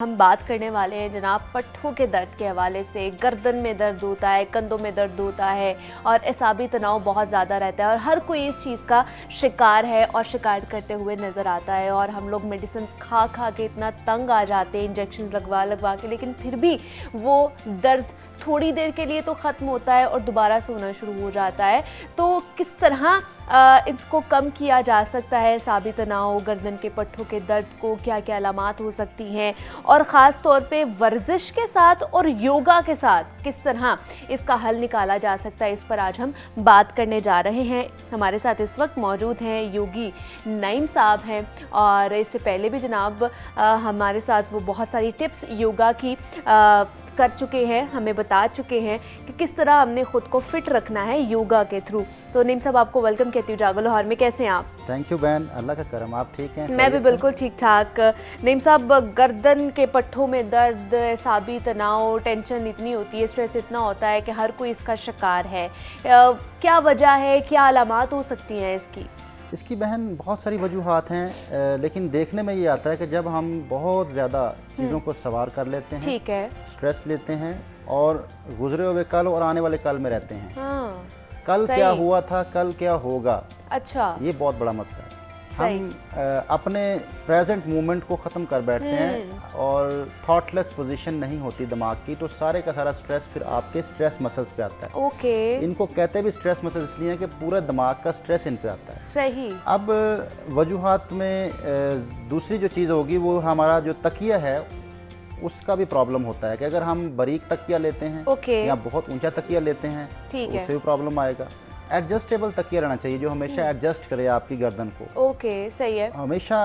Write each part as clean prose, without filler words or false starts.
हम बात करने वाले हैं जनाब पट्ठों के दर्द के हवाले से। गर्दन में दर्द होता है, कंधों में दर्द होता है और एसाबी तनाव बहुत ज़्यादा रहता है और हर कोई इस चीज़ का शिकार है और शिकायत करते हुए नज़र आता है। और हम लोग मेडिसिन खा खा के इतना तंग आ जाते हैं, इंजेक्शन लगवा लगवा के, लेकिन फिर भी वो दर्द थोड़ी देर के लिए तो ख़त्म होता है और दोबारा से होना शुरू हो जाता है। तो किस तरह इसको कम किया जा सकता है, एसाबी तनाव, गर्दन के पट्ठों के दर्द को क्या क्या अलामात हो सकती हैं और ख़ास तौर पे वर्जिश के साथ और योगा के साथ किस तरह इसका हल निकाला जा सकता है, इस पर आज हम बात करने जा रहे हैं। हमारे साथ इस वक्त मौजूद हैं योगी नईम साहब हैं और इससे पहले भी जनाब हमारे साथ वो बहुत सारी टिप्स योगा की कर चुके हैं, हमें बता चुके हैं कि किस तरह हमने ख़ुद को फिट रखना है योगा के थ्रू। तो नईम साहब आपको वेलकम कहती हूँ जागो लाहौर में। कैसे हैं आप? थैंक यू बहन, अल्लाह का करम, आप ठीक हैं? मैं भी बिल्कुल ठीक ठाक। नईम साहब, गर्दन के पट्ठों में दर्द, एसाबी तनाव, टेंशन इतनी होती है, स्ट्रेस इतना होता है कि हर कोई इसका शिकार है। क्या वजह है, क्या अलामात हो सकती हैं इसकी बहन बहुत सारी वजूहात हैं, लेकिन देखने में ये आता है कि जब हम बहुत ज़्यादा चीज़ों को सवार कर लेते हैं, ठीक है, स्ट्रेस लेते हैं और गुजरे हुए कल और आने वाले कल में रहते हैं। हाँ, कल क्या हुआ था, कल क्या होगा, अच्छा, ये बहुत बड़ा मसला है। हम अपने प्रेजेंट मोमेंट को ख़त्म कर बैठते हैं और थॉटलेस पोजीशन नहीं होती दिमाग की, तो सारे का सारा स्ट्रेस फिर आपके स्ट्रेस मसल्स पे आता है। ओके, इनको कहते भी स्ट्रेस मसल्स इसलिए कि पूरा दिमाग का स्ट्रेस इन पे आता है। सही। अब वजूहात में दूसरी जो चीज़ होगी वो हमारा जो तकिया है उसका भी प्रॉब्लम होता है कि अगर हम बारीक तकिया लेते हैं या बहुत ऊंचा तकिया लेते हैं तो उससे भी प्रॉब्लम आएगा। एडजस्टेबल तकिया रहना चाहिए जो हमेशा एडजस्ट करे आपकी गर्दन को। ओके, सही है। हमेशा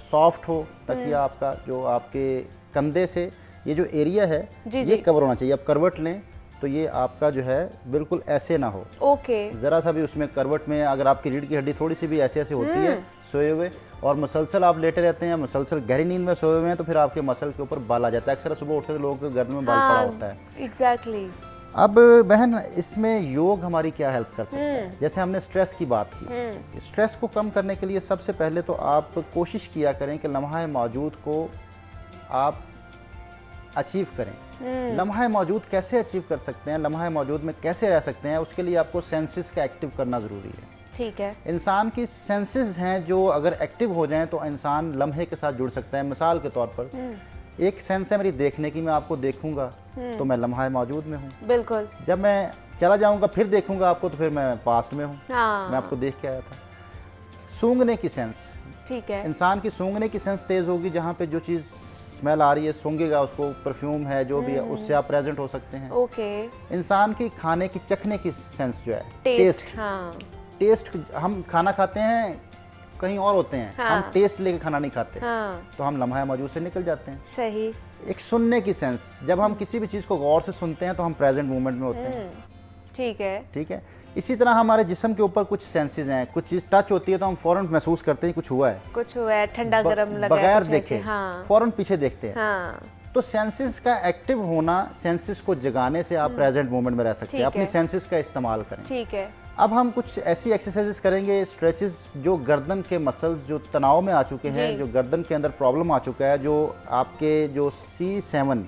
सॉफ्ट हो तकिया आपका, जो आपके कंधे से ये जो एरिया है ये कवर होना चाहिए। अब करवट लें तो ये आपका जो है बिल्कुल ऐसे ना हो। ओके, ज़रा सा भी उसमें करवट में अगर आपकी रीढ़ की हड्डी थोड़ी सी भी ऐसे ऐसे होती है सोए हुए और मसलसल आप लेटे रहते हैं, मसलसल गहरी नींद में सोए हुए हैं, तो फिर आपके मसल के ऊपर बाल आ जाता है। अक्सर सुबह उठते तो लोगों के गर्दन में बाल पड़ा होता है। एग्जैक्टली। अब बहन इसमें योग हमारी क्या हेल्प कर सकता है? जैसे हमने स्ट्रेस की बात की, स्ट्रेस को कम करने के लिए सबसे पहले तो आप कोशिश किया करें कि लम्हा मौजूद को आप अचीव करें। लम्हा मौजूद कैसे अचीव कर सकते हैं, लम्हा मौजूद में कैसे रह सकते हैं, उसके लिए आपको सेंसेस का एक्टिव करना ज़रूरी है। ठीक है। इंसान की सेंसेस हैं जो अगर एक्टिव हो जाएं तो इंसान लम्हे के साथ जुड़ सकता है। मिसाल के तौर पर एक सेंस है मेरी देखने की, मैं आपको देखूंगा तो मैं लम्हा मौजूद में हूँ। बिल्कुल। जब मैं चला जाऊंगा फिर देखूंगा आपको तो फिर मैं पास्ट में हूँ। हाँ। मैं आपको देख के आया था। सूंघने की सेंस, ठीक है, इंसान की सूंघने की सेंस तेज़ होगी। जहाँ पे जो चीज़ स्मेल आ रही है सूंघेगा उसको, परफ्यूम है जो भी है उससे आप प्रेजेंट हो सकते हैं। ओके। इंसान की खाने की चखने की सेंस जो है टेस्ट, हाँ, टेस्ट, हम खाना खाते हैं कहीं और होते हैं, हाँ, हम टेस्ट लेके खाना नहीं खाते, हाँ, तो हम लम्हा मौजूद से निकल जाते हैं। सही। एक सुनने की सेंस, जब हम किसी भी चीज़ को गौर से सुनते हैं तो हम प्रेजेंट मोमेंट में होते हैं। ठीक है, ठीक है। इसी तरह हमारे जिस्म के ऊपर कुछ सेंसेस हैं, कुछ चीज़ टच होती है तो हम फ़ौरन महसूस करते हैं कुछ हुआ है, कुछ हुआ है, ठंडा गरम लगा है, बगैर कुछ देखे ऐसे, हाँ, फ़ौरन पीछे देखते हैं। हाँ, तो सेंसेस का एक्टिव होना, सेंसेस को जगाने से आप प्रेजेंट मोमेंट में रह सकते हैं। अपनी सेंसेस का इस्तेमाल करें। ठीक है। अब हम कुछ ऐसी एक्सरसाइजेस करेंगे, स्ट्रेचेस, जो गर्दन के मसल्स जो तनाव में आ चुके हैं, जो गर्दन के अंदर प्रॉब्लम आ चुका है, जो आपके जो C7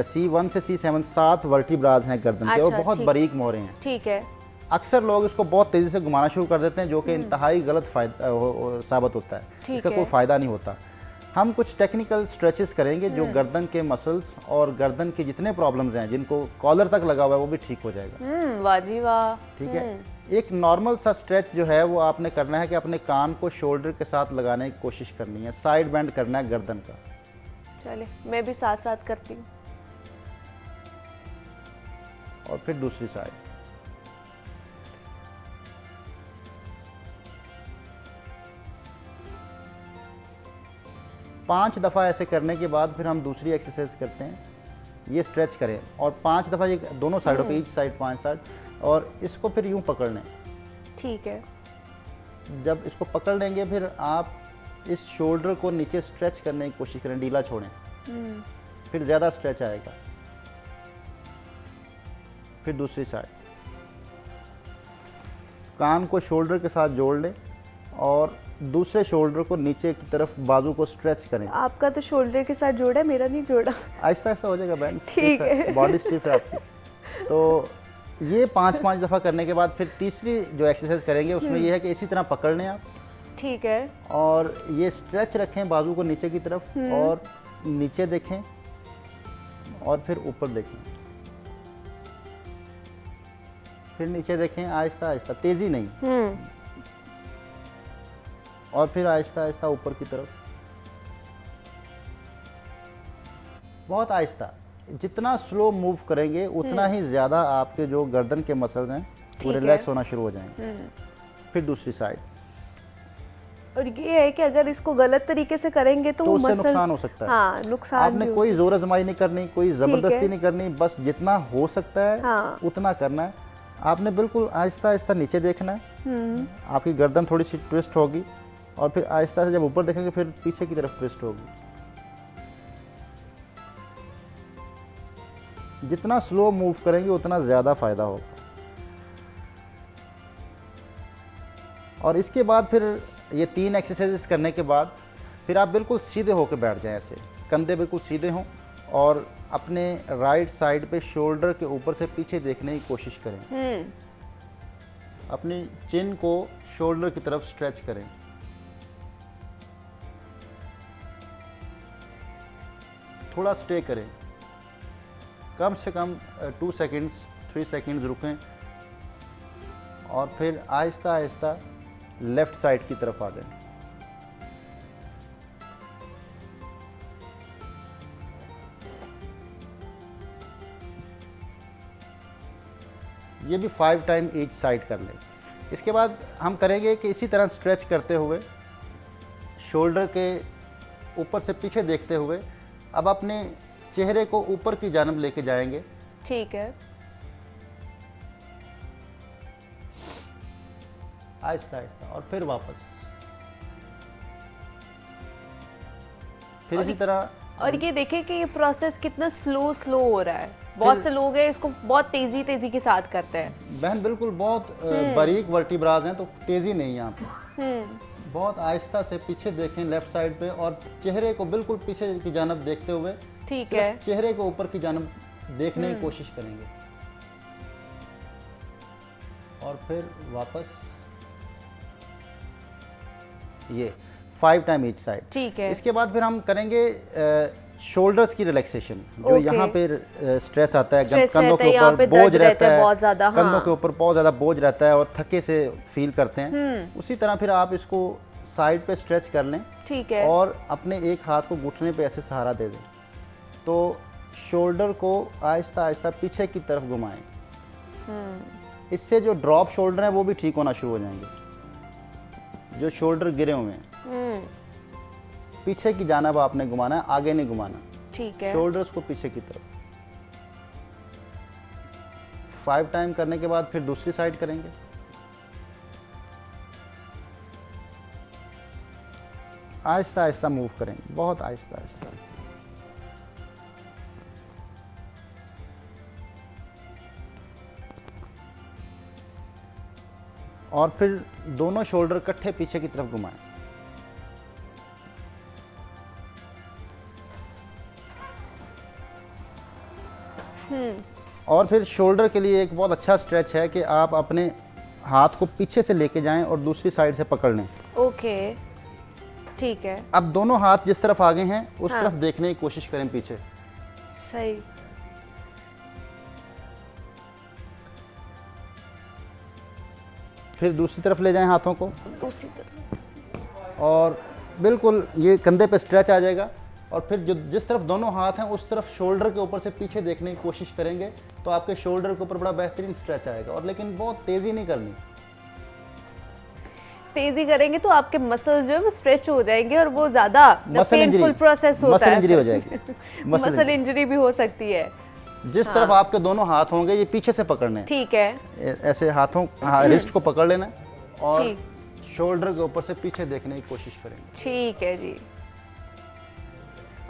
C1 से C7 7 वर्टिब्राज हैं गर्दन के, और बहुत बारीक मोहरे हैं। ठीक है। अक्सर लोग इसको बहुत तेज़ी से घुमाना शुरू कर देते हैं जो कि इंतहाई गलत साबित होता है। इसका कोई फ़ायदा नहीं होता। हम कुछ टेक्निकल स्ट्रेचेस करेंगे जो गर्दन के मसल्स और गर्दन के जितने प्रॉब्लम्स हैं जिनको कॉलर तक लगा हुआ है वो भी ठीक हो जाएगा। वाह जी वाह। ठीक है। एक नॉर्मल सा स्ट्रेच जो है वो आपने करना है कि अपने कान को शोल्डर के साथ लगाने की कोशिश करनी है, साइड बेंड करना है गर्दन का। चले, मैं भी साथ साथ करती हूँ। और फिर दूसरी साइड। पांच दफ़ा ऐसे करने के बाद फिर हम दूसरी एक्सरसाइज करते हैं। ये स्ट्रेच करें और 5 दफ़ा ये दोनों साइडों पे, ईच साइड 5 साइड, और इसको फिर यूं पकड़ लें। ठीक है। जब इसको पकड़ लेंगे फिर आप इस शोल्डर को नीचे स्ट्रेच करने की कोशिश करें, ढीला छोड़ें, फिर ज़्यादा स्ट्रेच आएगा। फिर दूसरी साइड, कान को शोल्डर के साथ जोड़ लें और दूसरे शोल्डर को नीचे की तरफ बाजू को स्ट्रेच करें। आपका तो शोल्डर के साथ जोड़ा है, मेरा नहीं जोड़ा। आहिस्ता आहिस्ता हो जाएगा बहन, ठीक है। बॉडी स्टिफ है आपकी। तो ये 5-5 दफ़ा करने के बाद फिर तीसरी जो एक्सरसाइज करेंगे उसमें ये है कि इसी तरह पकड़ लें आप। ठीक है। और ये स्ट्रेच रखें बाजू को नीचे की तरफ और नीचे देखें और फिर ऊपर देखें, फिर नीचे देखें, आहिस्ता आहिस्ता, तेज़ी नहीं। और फिर आहिस्ता आहिस्ता ऊपर की तरफ, बहुत आहिस्ता। जितना स्लो मूव करेंगे उतना ही ज़्यादा आपके जो गर्दन के मसल्स हैं वो रिलैक्स होना शुरू हो जाएंगे। फिर दूसरी साइड। और ये है कि अगर इसको गलत तरीके से करेंगे तो उससे मसल नुकसान हो सकता है। हाँ, नुकसान आपने भी कोई जोर आजमाई नहीं करनी, कोई ज़बरदस्ती नहीं करनी, बस जितना हो सकता है हाँ। उतना करना है। आपने बिल्कुल आहिस्ता आहिस्ता नीचे देखना है, आपकी गर्दन थोड़ी सी ट्विस्ट होगी और फिर आहिस्ता से जब ऊपर देखेंगे फिर पीछे की तरफ ट्विस्ट होगी। जितना स्लो मूव करेंगे उतना ज़्यादा फ़ायदा होगा। और इसके बाद फिर ये 3 एक्सरसाइजेस करने के बाद फिर आप बिल्कुल सीधे होकर बैठ जाएं, ऐसे कंधे बिल्कुल सीधे हों और अपने राइट साइड पे शोल्डर के ऊपर से पीछे देखने की कोशिश करें। अपनी चिन को शोल्डर की तरफ स्ट्रेच करें। थोड़ा स्टे करें, कम से कम 2 सेकेंड्स 3 सेकेंड्स रुकें और फिर आहिस्ता आहिस्ता लेफ़्ट साइड की तरफ आ जाएं। ये भी 5 टाइम ईच साइड कर लें। इसके बाद हम करेंगे कि इसी तरह स्ट्रेच करते हुए शोल्डर के ऊपर से पीछे देखते हुए अब अपने चेहरे को ऊपर की जानब लेके जाएंगे। ठीक है। आहिस्ता आहिस्ता और फिर वापस, फिर इसी तरह। और ये देखें कि ये प्रोसेस कितना स्लो हो रहा है। बहुत से लोग हैं इसको बहुत तेजी के साथ करते हैं। बहन बिल्कुल बहुत बारीक वर्टिब्राज हैं तो तेजी नहीं है यहाँ पे। बहुत आहिस्ता से पीछे देखें लेफ्ट साइड पे और चेहरे को बिल्कुल पीछे की जानब देखते हुए ठीक है चेहरे को ऊपर की जानब देखने की कोशिश करेंगे और फिर वापस। ये 5 टाइम ईच साइड। ठीक है। इसके बाद फिर हम करेंगे शोल्डर्स की रिलैक्सेशन। जो यहाँ पे स्ट्रेस आता है, कंधों के ऊपर बोझ रहता है, बहुत ज़्यादा, कंधों के ऊपर बहुत ज़्यादा बोझ रहता है और थके से फील करते हैं। उसी तरह फिर आप इसको साइड पे स्ट्रेच कर लें। ठीक है। और अपने एक हाथ को घुटने पे ऐसे सहारा दे दें तो शोल्डर को आहिस्ता आहिस्ता पीछे की तरफ घुमाएं। इससे जो ड्रॉप शोल्डर है वो भी ठीक होना शुरू हो जाएंगे। जो शोल्डर गिरे हुए हैं पीछे की जानब आपने घुमाना है, आगे नहीं घुमाना। ठीक है। शोल्डर्स को पीछे की तरफ। 5 टाइम करने के बाद फिर दूसरी साइड करेंगे। आहिस्ता आहिस्ता मूव करेंगे, बहुत आहिस्ता आहिस्ता। और फिर दोनों शोल्डर इकट्ठे पीछे की तरफ घुमाएं। और फिर शोल्डर के लिए एक बहुत अच्छा स्ट्रेच है कि आप अपने हाथ को पीछे से लेके जाएं और दूसरी साइड से पकड़ लें। ओके, ठीक है। अब दोनों हाथ जिस तरफ आगे हैं उस तरफ देखने की कोशिश करें पीछे। सही। फिर दूसरी तरफ ले जाएं हाथों को, दूसरी तरफ। और बिल्कुल ये कंधे पे स्ट्रेच आ जाएगा। और फिर जो जिस तरफ दोनों हाथ हैं उस तरफ शोल्डर के ऊपर से पीछे देखने की कोशिश करेंगे तो आपके शोल्डर के ऊपर बड़ा बेहतरीन स्ट्रेच आएगा। और लेकिन बहुत तेज़ी नहीं करनी। तेजी करेंगे तो आपके मसल्स जो है वो स्ट्रेच हो जाएंगे और वो ज़्यादा पेनफुल प्रोसेस होता है। मसल इंजरी हो जाएगी। मसल इंजरी भी हो सकती है। जिस तरफ आपके दोनों हाथ होंगे ये पीछे से पकड़ने। ठीक है। ऐसे हाथों रिस्ट को पकड़ लेना और शोल्डर के ऊपर से पीछे देखने की कोशिश करेंगे। ठीक है जी।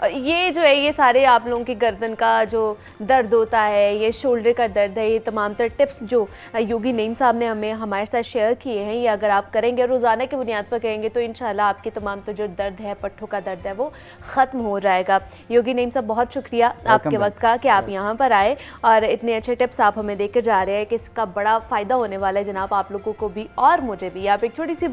ये जो है, ये सारे आप लोगों की गर्दन का जो दर्द होता है, ये शोल्डर का दर्द है, ये तमाम तर टिप्स जो योगी नईम साहब ने हमें हमारे साथ शेयर किए हैं, ये अगर आप करेंगे, रोज़ाना की बुनियाद पर करेंगे, तो इंशाल्लाह आपके तमाम तो जो दर्द है, पट्ठों का दर्द है, वो ख़त्म हो जाएगा। योगी नईम साहब, बहुत शुक्रिया आपके वक्त का कि आप यहाँ पर आए और इतने अच्छे टिप्स आप हमें देकर जा रहे हैं कि इसका बड़ा फ़ायदा होने वाला है जनाब, आप लोगों को भी और मुझे भी। आप एक छोटी सी